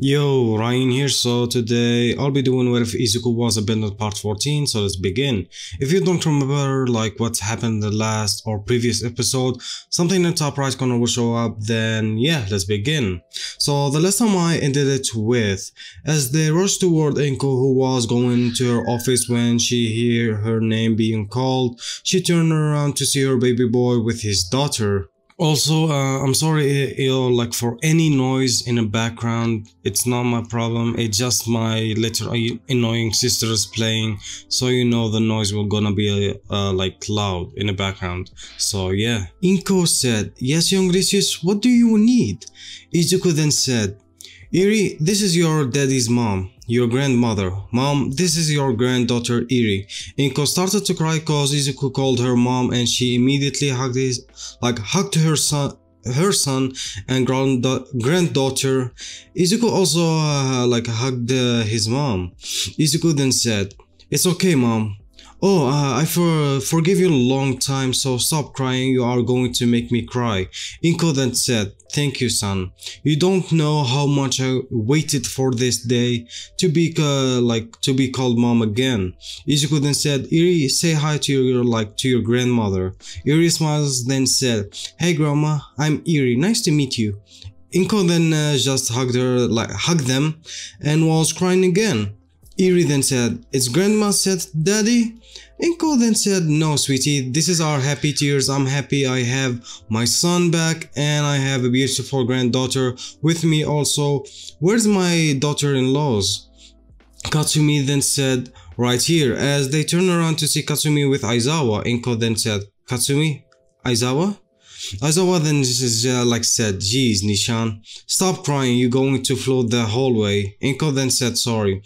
Yo, Ryan here. So today I'll be doing what if Izuku was abandoned part 14, so let's begin. If you don't remember like what happened in the last or previous episode, something in the top right corner will show up, then yeah, let's begin. So the last time I ended it with, as they rushed toward Inko who was going to her office when she heard her name being called, she turned around to see her baby boy with his daughter. Also, I'm sorry, like for any noise in the background, it's not my problem, it's just my little annoying sisters playing, so you know the noise will gonna be like loud in the background. So yeah. Inko said, "Yes, young Lucius, what do you need?" Izuku then said, "Eri, this is your daddy's mom. Your grandmother. Mom, this is your granddaughter Eri." Inko started to cry cause Izuku called her mom and she immediately hugged her son and granddaughter. Izuku also hugged his mom. Izuku then said, "It's okay, mom. Oh, I forgive you a long time, so stop crying, you are going to make me cry." Inko then said, "Thank you, son. You don't know how much I waited for this day to be called mom again." Izuku then said, "Eri, say hi to your grandmother." Eri smiles then said, "Hey grandma, I'm Eri, nice to meet you." Inko then just hugged them and was crying again. Eri then said, "It's grandma said, daddy?" Inko then said, "No, sweetie, this is our happy tears. I'm happy I have my son back and I have a beautiful granddaughter with me also. Where's my daughter-in-laws?" Katsumi then said, "Right here." As they turned around to see Katsumi with Aizawa, Inko then said, "Katsumi? Aizawa?" Aizawa then said, "Geez, Nishan, stop crying, you're going to float the hallway." Inko then said, "Sorry."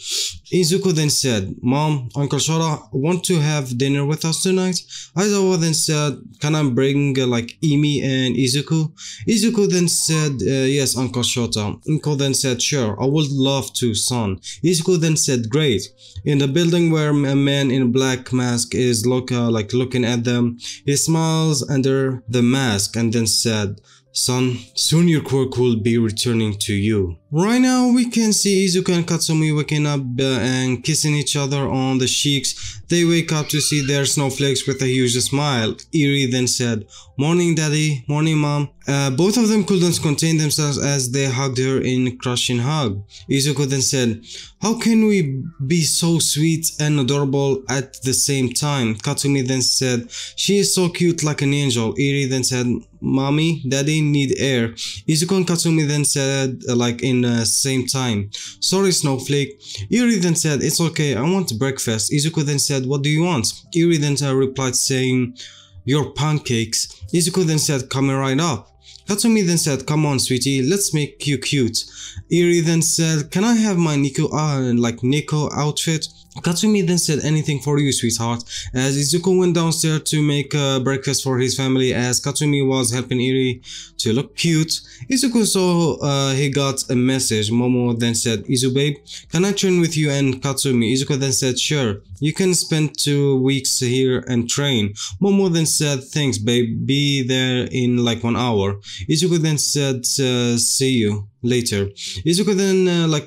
Izuku then said, "Mom, Uncle Shora want to have dinner with us tonight?" Aizawa then said, "Can I bring Imi and Izuku?" Izuku then said, "Yes, Uncle Shota." Inko then said, "Sure, I would love to, son." Izuku then said, "Great." In the building where a man in a black mask is looking at them, he smiles under the mask and then said, "Son, soon your quirk will be returning to you." Right now we can see Izuku and Katsumi waking up and kissing each other on the cheeks. They wake up to see their snowflakes with a huge smile. Eri then said, "Morning daddy, morning mom." Both of them couldn't contain themselves as they hugged her in a crushing hug. Izuku then said, "How can we be so sweet and adorable at the same time?" Katsumi then said, "She is so cute like an angel." Eri then said, "Mommy, daddy need air." Izuku and Katsumi then said in same time, "Sorry, Snowflake." Eri then said, "It's okay, I want breakfast." Izuku then said, "What do you want?" Eri then replied saying, "Your pancakes." Izuku then said, "Coming right up." Katsumi then said, "Come on, sweetie, let's make you cute." Eri then said, "Can I have my Nico outfit?" Katsumi then said, "Anything for you, sweetheart." As Izuku went downstairs to make breakfast for his family, as Katsumi was helping Eri to look cute, Izuku saw he got a message. Momo then said, "Izu babe, can I train with you and Katsumi?" Izuku then said, "Sure, you can spend 2 weeks here and train." Momo then said, "Thanks babe, be there in 1 hour." Izuku then said, "See you later." Izuku then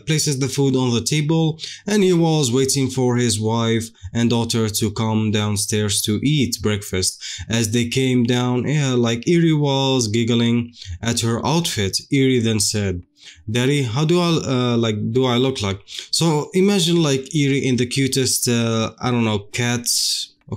places the food on the table and he was waiting for his wife and daughter to come downstairs to eat breakfast. As they came down, Eri was giggling at her outfit. Eri then said, "Daddy, how do I look like?" So imagine Eri in the cutest I don't know, cat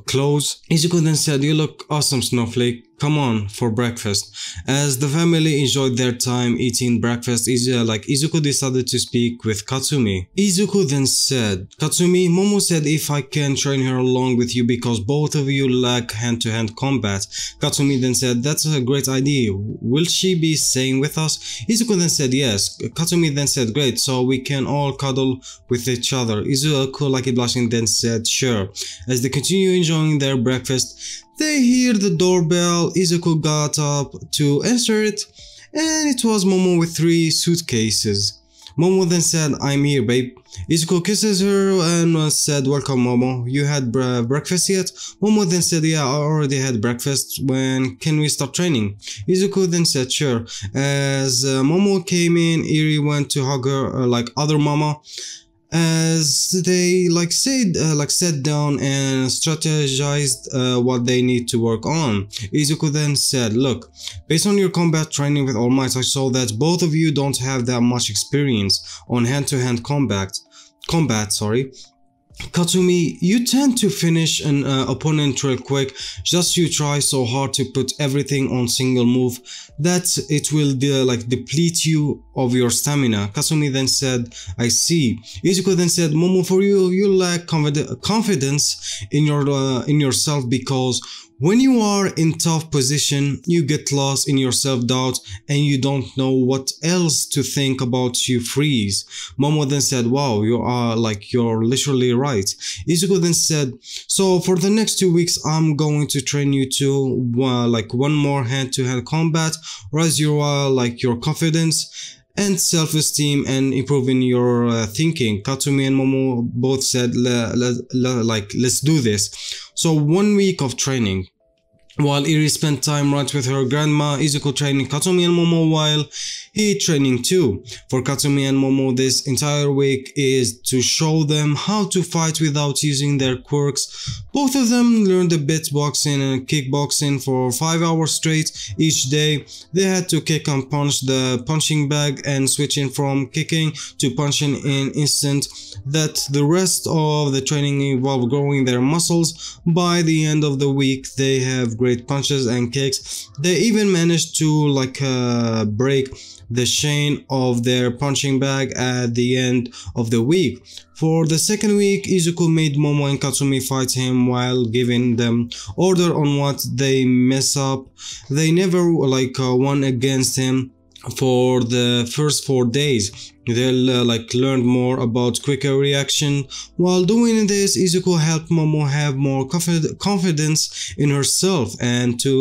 clothes. Izuku then said, "You look awesome, Snowflake. Come on for breakfast." As the family enjoyed their time eating breakfast, Izuku decided to speak with Katsumi. Izuku then said, "Katsumi, Momo said if I can train her along with you because both of you lack hand-to-hand combat." Katsumi then said, "That's a great idea. Will she be staying with us?" Izuku then said, "Yes." Katsumi then said, "Great, so we can all cuddle with each other." Izuku, blushing, then said, "Sure." As they continue enjoying their breakfast, they hear the doorbell. Izuku got up to answer it, and it was Momo with 3 suitcases. Momo then said, "I'm here, babe." Izuku kisses her and said, "Welcome, Momo. You had breakfast yet?" Momo then said, "Yeah, I already had breakfast. When can we start training?" Izuku then said, "Sure." As Momo came in, Eri went to hug her like other mama. As they sat down and strategized what they need to work on. Izuku then said, "Look, based on your combat training with All Might, I saw that both of you don't have that much experience on hand-to-hand combat. Katsumi, you tend to finish an opponent real quick. Just you try so hard to put everything on single move that it will deplete you of your stamina." Katsumi then said, "I see." Izuku then said, "Momo, for you lack confidence in yourself because when you are in tough position, you get lost in your self-doubt and you don't know what else to think about, you freeze." Momo then said, "Wow, you're literally right." Izuku then said, "So for the next 2 weeks, I'm going to train you to one more hand-to-hand combat, raise your confidence and self-esteem and improving your thinking." Katsumi and Momo both said, let's do this. So 1 week of training. While Eri spent time right with her grandma, Izuku training Katsumi and Momo while he training too. For Katsumi and Momo, this entire week is to show them how to fight without using their quirks. Both of them learned a bit boxing and kickboxing for 5 hours straight each day. They had to kick and punch the punching bag and switching from kicking to punching in instant. That the rest of the training involved growing their muscles. By the end of the week, they have great punches and kicks. They even managed to break the chain of their punching bag at the end of the week. For the second week, Izuku made Momo and Katsumi fight him while giving them order on what they mess up. They never won against him. For the first 4 days, they learned more about quicker reaction. While doing this, Izuku helped Momo have more confidence in herself and to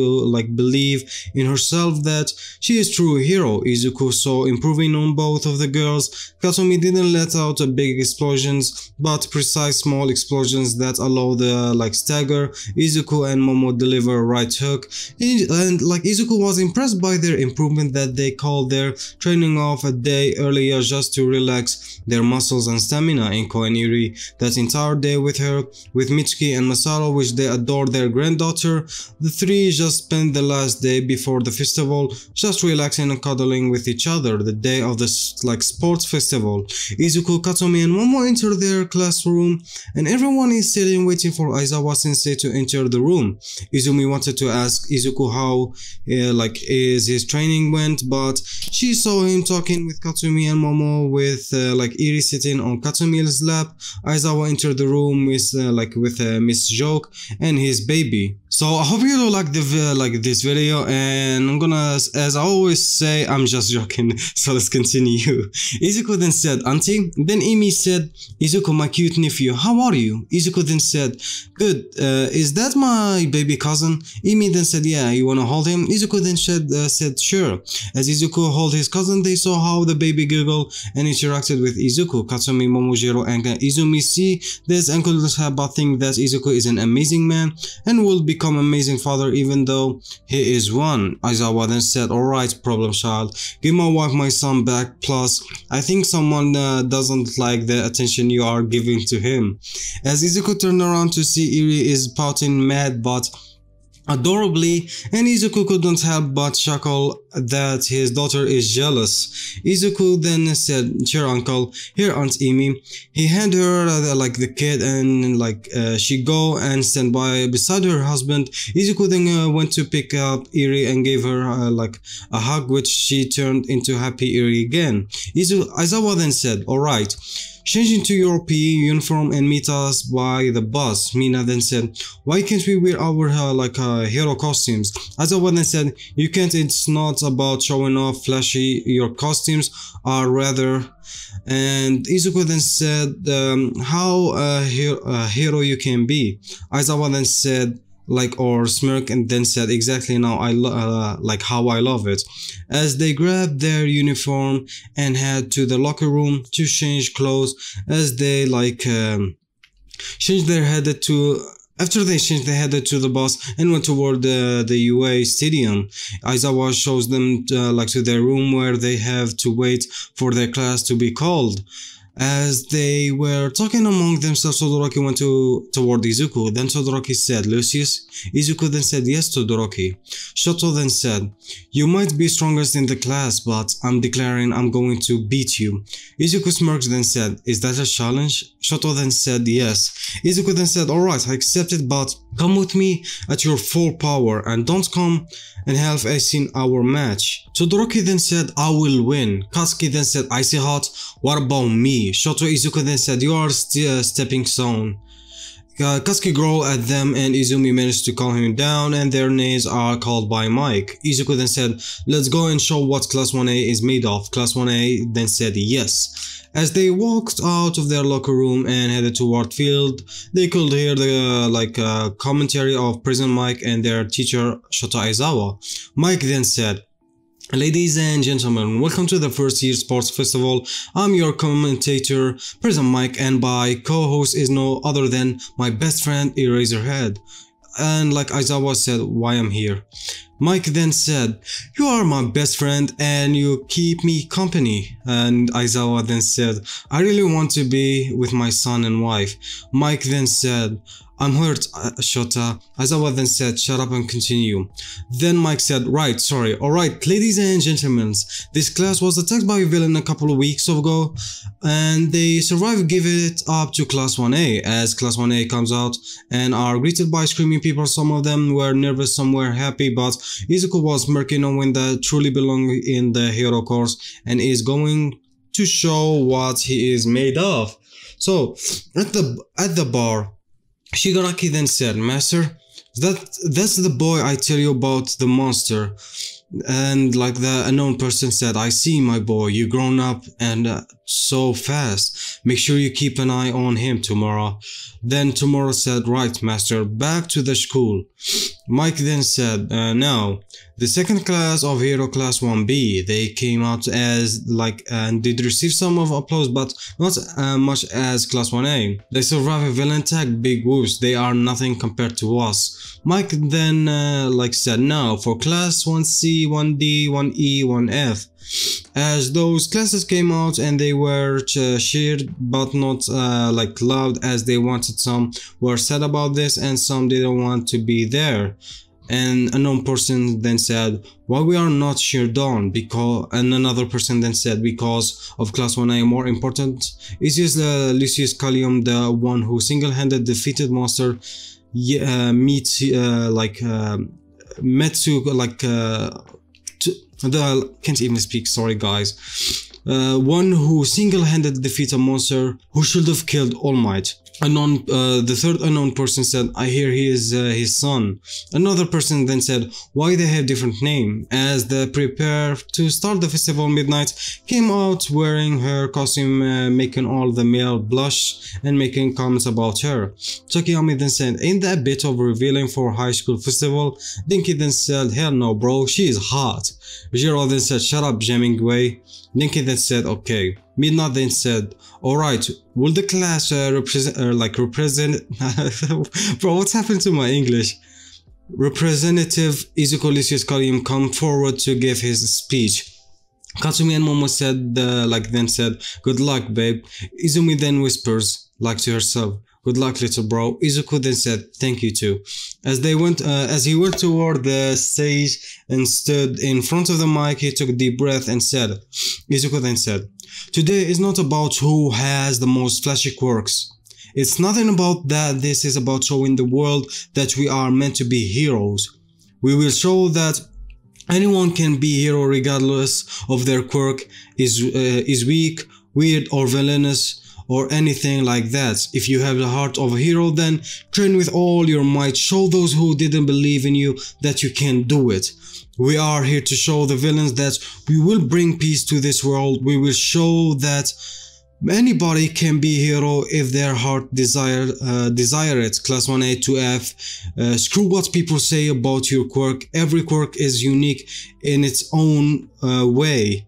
believe in herself that she is true hero. Izuku saw improving on both of the girls. Katsumi didn't let out big explosions, but precise small explosions that allow the stagger. Izuku and Momo deliver right hook, and Izuku was impressed by their improvement that they called their training off a day earlier just to relax their muscles and stamina. Inko and Eri that entire day with her, with Mitsuki and Masaru, which they adored their granddaughter. The three just spent the last day before the festival just relaxing and cuddling with each other. The day of the sports festival, Izuku, Katsumi and Momo enter their classroom and everyone is sitting waiting for Aizawa sensei to enter the room. Izumi wanted to ask Izuku how his training went, but she saw him talking with Katsumi and Momo with Eri sitting on Katsumi's lap. Aizawa entered the room with Miss Joke and his baby. So I hope you like this video, and I'm gonna, as I always say, I'm just joking, so let's continue. Izuku then said, "Auntie?" Then Emi said, "Izuku, my cute nephew, how are you?" Izuku then said, "Good, is that my baby cousin?" Emi then said, "Yeah, you wanna hold him?" Izuku then said, "Sure." As Izuku held his cousin, they saw how the baby giggled and interacted with Izuku. Katsumi, Momojiro, and Izumi see this and couldn't help but think that Izuku is an amazing man and will become amazing father even though he is one. Aizawa then said, "Alright, problem child, give my wife my son back, plus I think someone doesn't like the attention you are giving to him." As Izuku turned around to see Eri is pouting mad but adorably, and Izuku couldn't help but chuckle that his daughter is jealous. Izuku then said, "Sure, uncle. Here, Aunt Emi." He handed her the kid, and she go and stand beside her husband. Izuku then went to pick up Eri and gave her a hug, which she turned into happy Eri again. Aizawa then said, "Alright, change into your PE uniform and meet us by the bus." Mina then said, "Why can't we wear our hero costumes?" Aizawa then said, "You can't, it's not about showing off flashy, your costumes are rather." And Izuku then said, "How a hero you can be." Aizawa then said, like or smirk, and then said, exactly now like how I love it, as they grabbed their uniform and head to the locker room to change clothes. As they changed their headed to After they changed, they headed to the bus and went toward the UA stadium. Aizawa shows them to their room where they have to wait for their class to be called. As they were talking among themselves, Todoroki went toward Izuku. Then Todoroki said, Lucius? Izuku then said, yes, Todoroki. Shoto then said, you might be strongest in the class, but I'm declaring I'm going to beat you. Izuku smirked then said, is that a challenge? Shoto then said, yes. Izuku then said, alright, I accept it, but come with me at your full power and don't come and have seen our match. Todoroki then said, I will win. Katsuki then said, icy hot, what about me? Shoto Izuku then said, you are still a stepping stone. Katsuki growled at them and Izumi managed to calm him down, and their names are called by Mike. Izuku then said, let's go and show what Class 1A is made of. Class 1A then said yes. As they walked out of their locker room and headed toward field, they could hear the commentary of Prison Mike and their teacher Shota Aizawa. Mike then said, ladies and gentlemen, welcome to the first year sports festival. I'm your commentator, Prison Mike, and my co-host is no other than my best friend Eraserhead. And like Aizawa said, why I'm here. Mike then said, you are my best friend and you keep me company. And Aizawa then said, I really want to be with my son and wife. Mike then said, I'm hurt, Shota. Aizawa then said, shut up and continue. Then Mike said, right, sorry. Alright, ladies and gentlemen, this class was attacked by a villain a couple of weeks ago and they survived, give it up to Class 1A. As Class 1A comes out and are greeted by screaming people, some of them were nervous, some were happy, but Izuku was smirking knowing that truly belong in the hero course and is going to show what he is made of. So, at the bar, Shigaraki then said, Master, that's the boy I tell you about, the monster. And like the unknown person said, I see, my boy, you grown up and so fast. Make sure you keep an eye on him tomorrow. Then Tomorrow said, right, Master, back to the school. Mike then said, now, the second class of Hero Class 1B, they came out as and did receive some of applause, but not much as Class 1A. They survived a villain attack, big whoops, they are nothing compared to us. Mike then said, now for Class 1C, 1D, 1E, 1F. As those classes came out and they were cheered but not loud as they wanted. Some were sad about this and some didn't want to be there. And unknown person then said, why we are not cheered on? And another person then said, because of Class 1A more important. Is just Lucius Callium, the one who single-handed defeated monster can't even speak, sorry guys. One who single-handed defeated a monster who should have killed All Might. The third unknown person said, I hear he is his son. Another person then said, why they have different name? As they prepare to start the festival, Midnight came out wearing her costume, making all the male blush and making comments about her. Tokiyami then said, ain't that a bit of revealing for high school festival? Dinky then said, hell no bro, she is hot. Jiro then said, shut up Hemingway. Dinky then said, okay. Midnight then said, alright, will the class represent bro, what's happened to my English? Representative Izuku Lucius Callium come forward to give his speech. Katsumi and Momo said, then said, good luck babe. Izumi then whispers, to herself, good luck little bro. Izuku then said, thank you too. As he went toward the stage and stood in front of the mic, he took a deep breath and said, Izuku then said, today is not about who has the most flashy quirks. It's nothing about that, this is about showing the world that we are meant to be heroes. We will show that anyone can be hero regardless of their quirk is weak, weird or villainous or anything like that. If you have the heart of a hero, then train with all your might, show those who didn't believe in you that you can do it. We are here to show the villains that we will bring peace to this world. We will show that Anybody can be hero if their heart desire it. Class 1A to F. Screw what people say about your quirk. Every quirk is unique in its own way.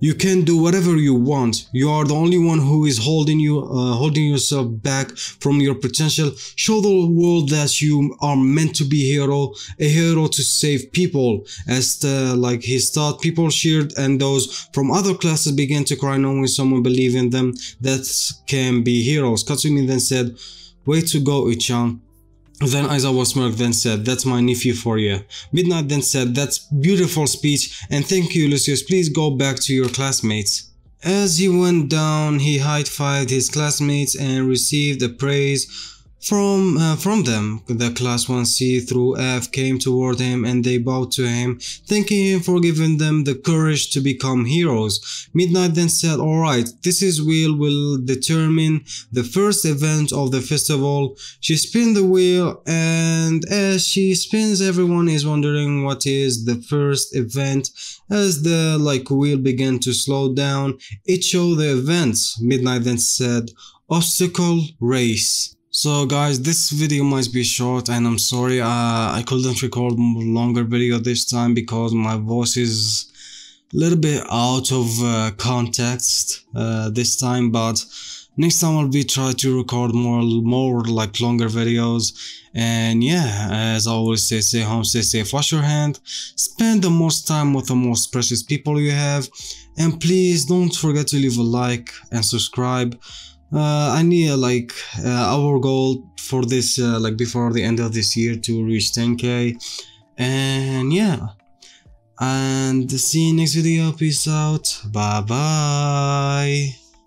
You can do whatever you want. You are the only one who is holding yourself back from your potential. Show the world that you are meant to be a hero to save people. As his thought, people cheered, and those from other classes began to cry, knowing someone believed in them that can be heroes. Katsumi then said, "Way to go, Ichan." Then Aizawa smirked, then said, "That's my nephew for you." Midnight then said, "That's beautiful speech, and thank you, Lucius. Please go back to your classmates." As he went down, he high-fived his classmates and received the praise from them. The class 1C through F came toward him, and they bowed to him, thanking him for giving them the courage to become heroes. Midnight then said, "Alright, this is will determine the first event of the festival." She spins the wheel, and as she spins, everyone is wondering what is the first event. As the wheel began to slow down, it showed the events. Midnight then said, "Obstacle race." So guys, this video might be short, and I'm sorry I couldn't record longer video this time because my voice is a little bit out of context this time, but next time I'll be trying to record more longer videos. And yeah, as I always say, stay home, stay safe, wash your hand, spend the most time with the most precious people you have, and please don't forget to leave a like and subscribe. I need our goal for this before the end of this year to reach 10k. And yeah, and see you next video. Peace out, bye bye.